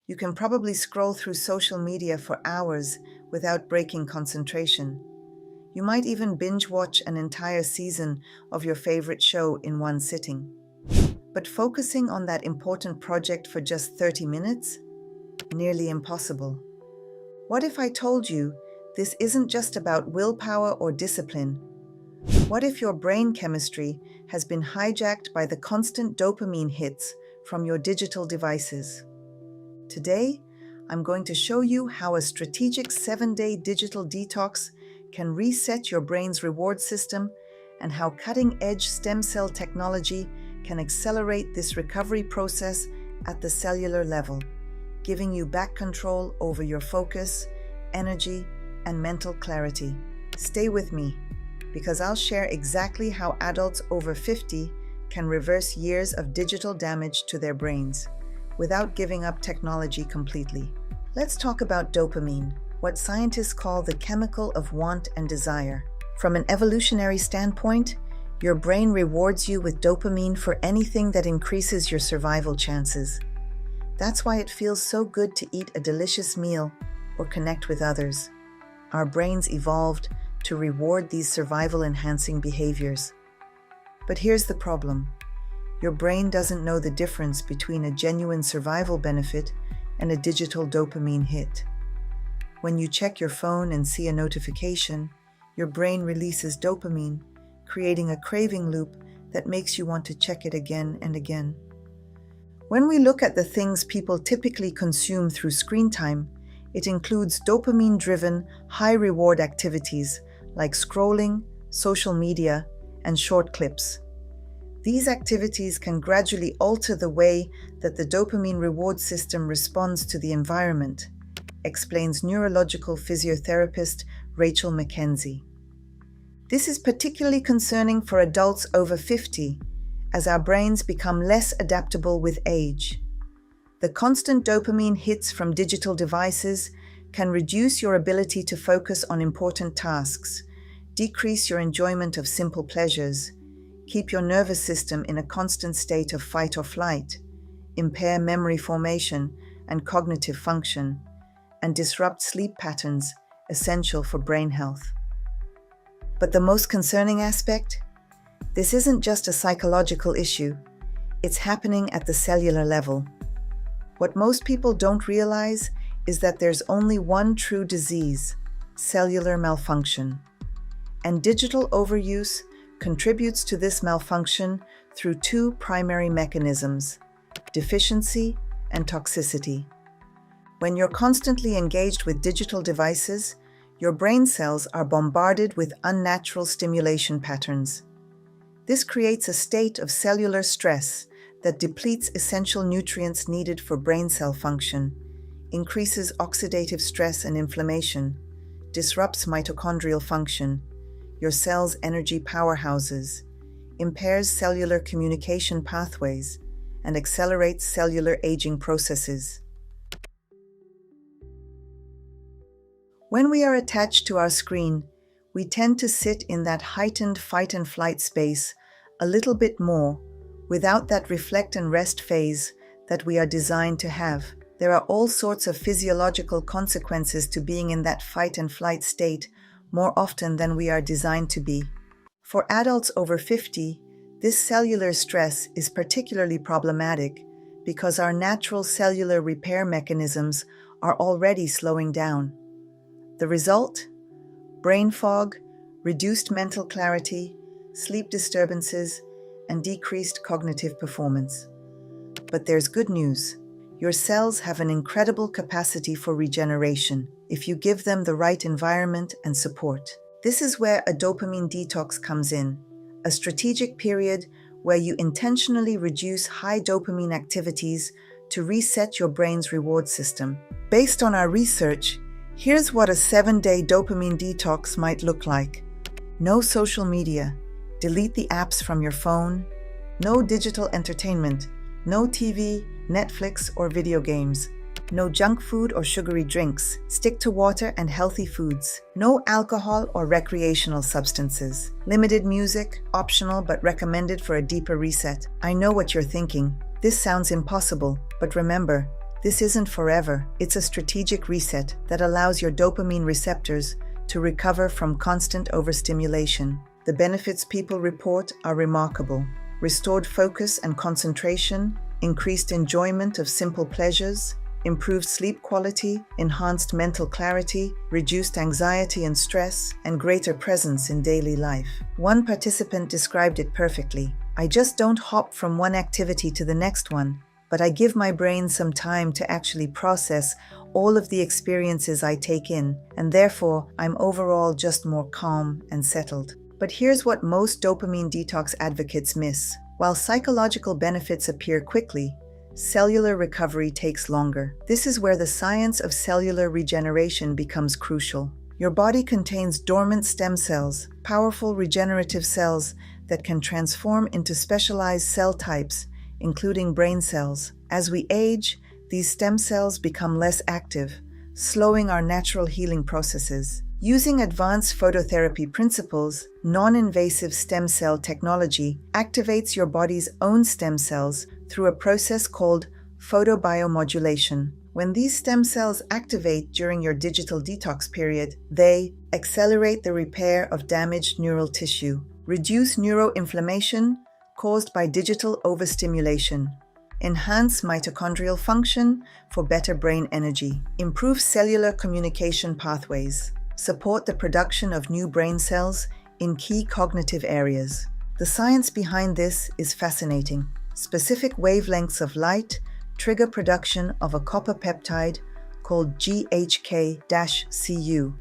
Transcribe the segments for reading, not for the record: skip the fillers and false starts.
You can probably scroll through social media for hours without breaking concentration. You might even binge watch an entire season of your favorite show in one sitting. But focusing on that important project for just 30 minutes? Nearly impossible. What if I told you this isn't just about willpower or discipline? What if your brain chemistry has been hijacked by the constant dopamine hits from your digital devices? Today, I'm going to show you how a strategic 7-day digital detox can reset your brain's reward system and how cutting-edge stem cell technology can accelerate this recovery process at the cellular level, giving you back control over your focus, energy, and mental clarity. Stay with me, because I'll share exactly how adults over 50 can reverse years of digital damage to their brains without giving up technology completely. Let's talk about dopamine, what scientists call the chemical of want and desire. From an evolutionary standpoint, your brain rewards you with dopamine for anything that increases your survival chances. That's why it feels so good to eat a delicious meal or connect with others. Our brains evolved to reward these survival-enhancing behaviors. But here's the problem. Your brain doesn't know the difference between a genuine survival benefit and a digital dopamine hit. When you check your phone and see a notification, your brain releases dopamine, creating a craving loop that makes you want to check it again and again. When we look at the things people typically consume through screen time, it includes dopamine-driven, high-reward activities like scrolling, social media, and short clips. These activities can gradually alter the way that the dopamine reward system responds to the environment, explains neurological physiotherapist Rachel McKenzie. This is particularly concerning for adults over 50, as our brains become less adaptable with age. The constant dopamine hits from digital devices can reduce your ability to focus on important tasks, decrease your enjoyment of simple pleasures, keep your nervous system in a constant state of fight or flight, impair memory formation and cognitive function, and disrupt sleep patterns essential for brain health. But the most concerning aspect? This isn't just a psychological issue. It's happening at the cellular level. What most people don't realize is that there's only one true disease: cellular malfunction. And digital overuse contributes to this malfunction through two primary mechanisms: deficiency and toxicity. When you're constantly engaged with digital devices, your brain cells are bombarded with unnatural stimulation patterns. This creates a state of cellular stress that depletes essential nutrients needed for brain cell function, increases oxidative stress and inflammation, disrupts mitochondrial function, your cell's energy powerhouses, impairs cellular communication pathways, and accelerates cellular aging processes. When we are attached to our screen, we tend to sit in that heightened fight and flight space a little bit more, without that reflect and rest phase that we are designed to have. There are all sorts of physiological consequences to being in that fight and flight state more often than we are designed to be. For adults over 50, this cellular stress is particularly problematic because our natural cellular repair mechanisms are already slowing down. The result? Brain fog, reduced mental clarity, sleep disturbances, and decreased cognitive performance. But there's good news. Your cells have an incredible capacity for regeneration if you give them the right environment and support. This is where a dopamine detox comes in, a strategic period where you intentionally reduce high dopamine activities to reset your brain's reward system. Based on our research, here's what a 7-day dopamine detox might look like. No social media. Delete the apps from your phone. No digital entertainment. No TV, Netflix, or video games. No junk food or sugary drinks. Stick to water and healthy foods. No alcohol or recreational substances. Limited music, optional but recommended for a deeper reset. I know what you're thinking. This sounds impossible, but remember, This isn't forever. It's a strategic reset that allows your dopamine receptors to recover from constant overstimulation. The benefits people report are remarkable. Restored focus and concentration, increased enjoyment of simple pleasures, improved sleep quality, enhanced mental clarity, reduced anxiety and stress, and greater presence in daily life. One participant described it perfectly. I just don't hop from one activity to the next one, but I give my brain some time to actually process all of the experiences I take in, and therefore I'm overall just more calm and settled. But here's what most dopamine detox advocates miss. While psychological benefits appear quickly, cellular recovery takes longer. This is where the science of cellular regeneration becomes crucial. Your body contains dormant stem cells, powerful regenerative cells that can transform into specialized cell types, including brain cells. As we age, these stem cells become less active, slowing our natural healing processes. Using advanced phototherapy principles, non-invasive stem cell technology activates your body's own stem cells through a process called photobiomodulation. When these stem cells activate during your digital detox period, they accelerate the repair of damaged neural tissue, reduce neuroinflammation caused by digital overstimulation, enhance mitochondrial function for better brain energy, improve cellular communication pathways, support the production of new brain cells in key cognitive areas. The science behind this is fascinating. Specific wavelengths of light trigger production of a copper peptide called GHK-Cu,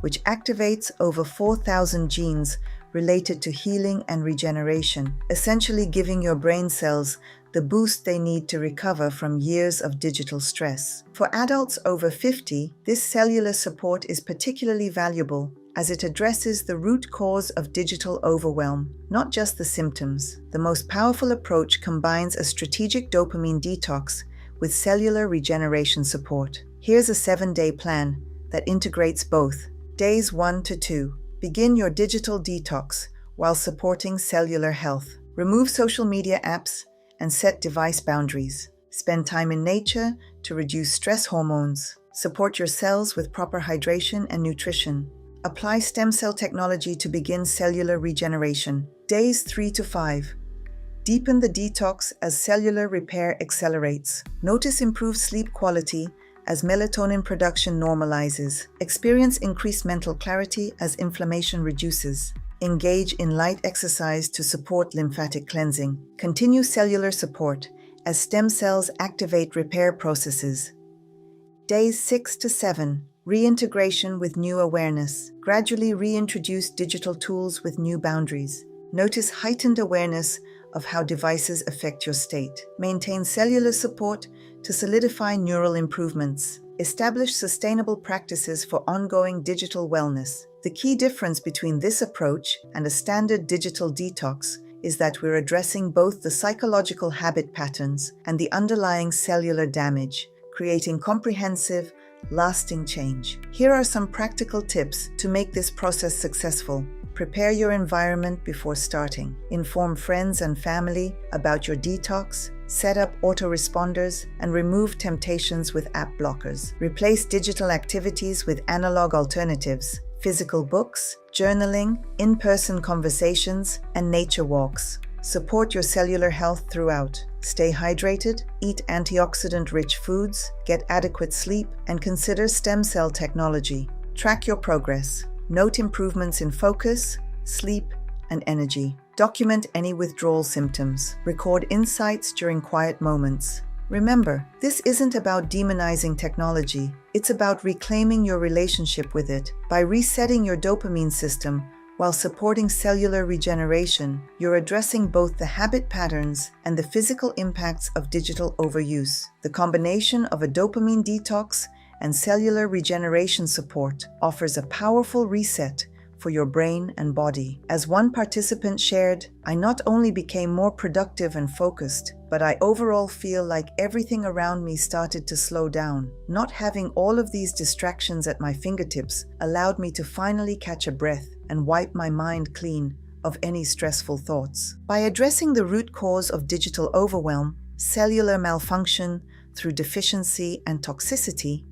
which activates over 4,000 genes related to healing and regeneration, essentially giving your brain cells the boost they need to recover from years of digital stress. For adults over 50, this cellular support is particularly valuable as it addresses the root cause of digital overwhelm, not just the symptoms. The most powerful approach combines a strategic dopamine detox with cellular regeneration support. Here's a 7-day plan that integrates both. Days 1 to 2. Begin your digital detox while supporting cellular health. Remove social media apps and set device boundaries. Spend time in nature to reduce stress hormones. Support your cells with proper hydration and nutrition. Apply stem cell technology to begin cellular regeneration. Days 3 to 5. Deepen the detox as cellular repair accelerates. Notice improved sleep quality as melatonin production normalizes. Experience increased mental clarity as inflammation reduces. Engage in light exercise to support lymphatic cleansing. Continue cellular support as stem cells activate repair processes. Days 6 to 7. Reintegration with new awareness. Gradually reintroduce digital tools with new boundaries. Notice heightened awareness of how devices affect your state. Maintain cellular support to solidify neural improvements. Establish sustainable practices for ongoing digital wellness. The key difference between this approach and a standard digital detox is that we're addressing both the psychological habit patterns and the underlying cellular damage, creating comprehensive, lasting change. Here are some practical tips to make this process successful. Prepare your environment before starting. Inform friends and family about your detox. Set up autoresponders and remove temptations with app blockers. Replace digital activities with analog alternatives. Physical books, journaling, in-person conversations, and nature walks. Support your cellular health throughout. Stay hydrated, eat antioxidant-rich foods, get adequate sleep, and consider stem cell technology. Track your progress. Note improvements in focus, sleep, and energy. Document any withdrawal symptoms. Record insights during quiet moments. Remember, this isn't about demonizing technology. It's about reclaiming your relationship with it. By resetting your dopamine system while supporting cellular regeneration, you're addressing both the habit patterns and the physical impacts of digital overuse. The combination of a dopamine detox and cellular regeneration support offers a powerful reset for your brain and body. As one participant shared, I not only became more productive and focused, but I overall feel like everything around me started to slow down. Not having all of these distractions at my fingertips allowed me to finally catch a breath and wipe my mind clean of any stressful thoughts. By addressing the root cause of digital overwhelm, cellular malfunction, through deficiency and toxicity,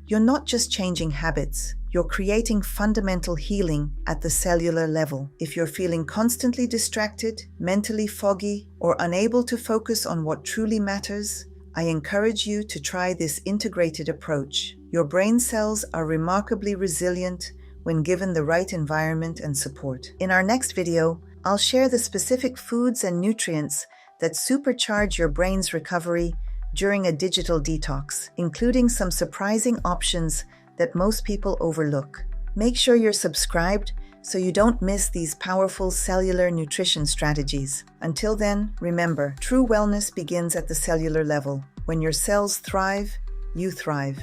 you're not just changing habits, you're creating fundamental healing at the cellular level. If you're feeling constantly distracted, mentally foggy, or unable to focus on what truly matters, I encourage you to try this integrated approach. Your brain cells are remarkably resilient when given the right environment and support. In our next video, I'll share the specific foods and nutrients that supercharge your brain's recovery during a digital detox, including some surprising options that most people overlook. Make sure you're subscribed so you don't miss these powerful cellular nutrition strategies. Until then, remember, true wellness begins at the cellular level. When your cells thrive, you thrive.